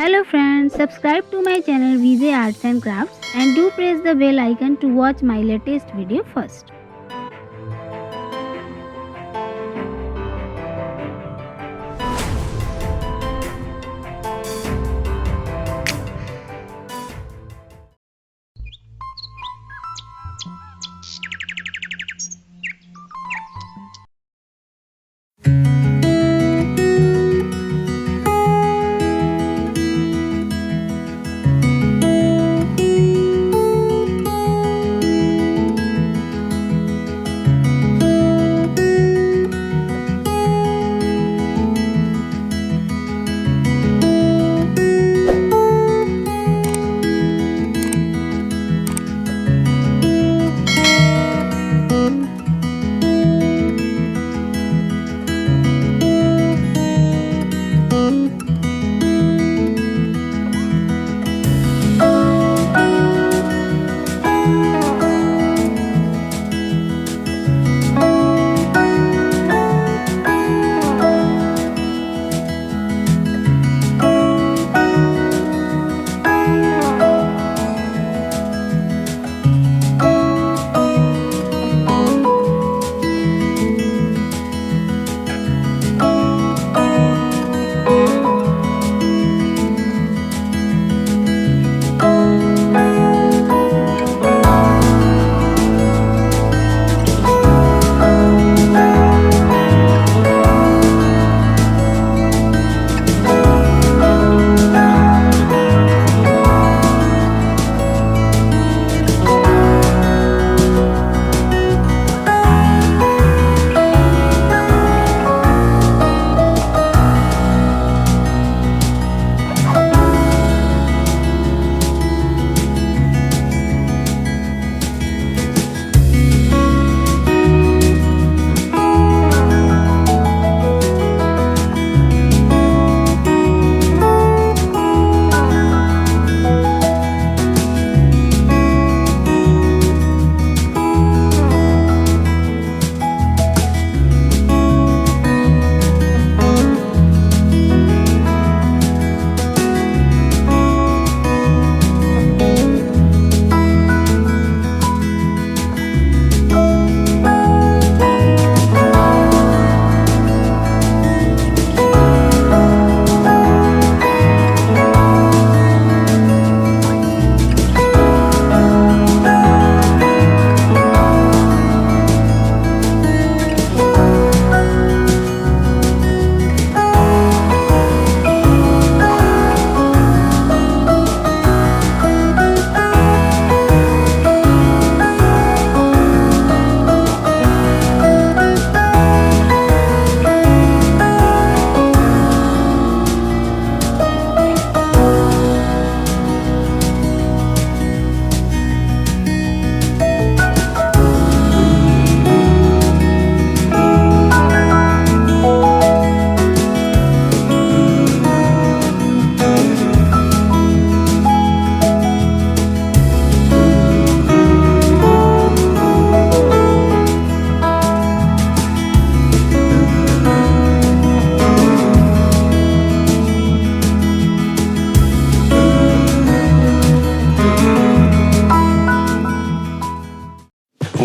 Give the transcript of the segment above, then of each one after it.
Hello friends, subscribe to my channel VJ Arts and Crafts and do press the bell icon to watch my latest video first.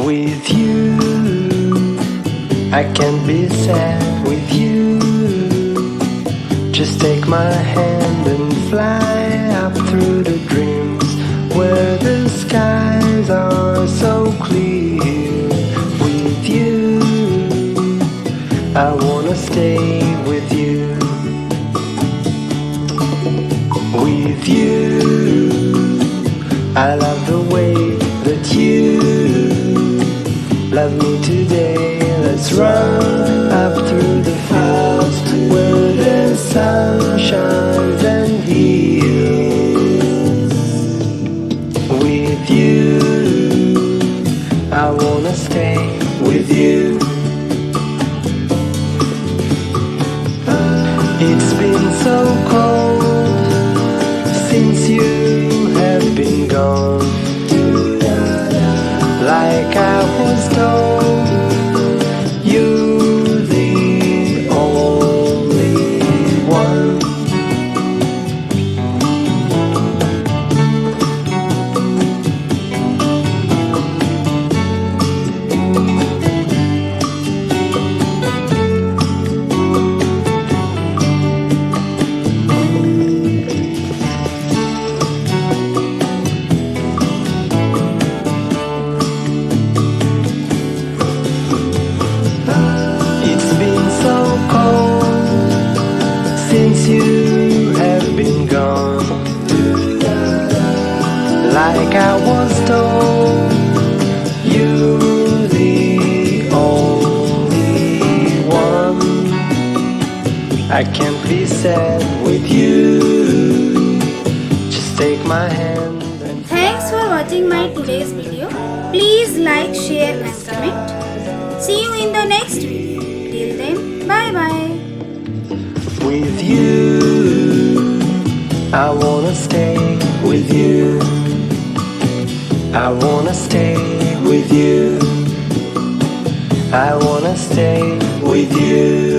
With you, I can't be sad with you. Just take my hand and fly up through the dreams where the skies are so clear. With you, I wanna stay with you. With you, I love the way that you love me today. Let's run up through the fields where the sun shines and heals. With you, I wanna stay with you. It's been so cold since you have been gone. Like I was told, you're the only one. I can't be sad with you. Just take my hand and Thanks for watching my today's video. Please like, share and comment. See you in the next video. Till then, bye bye. with you. I wanna stay with you. I wanna stay with you. I wanna stay with you.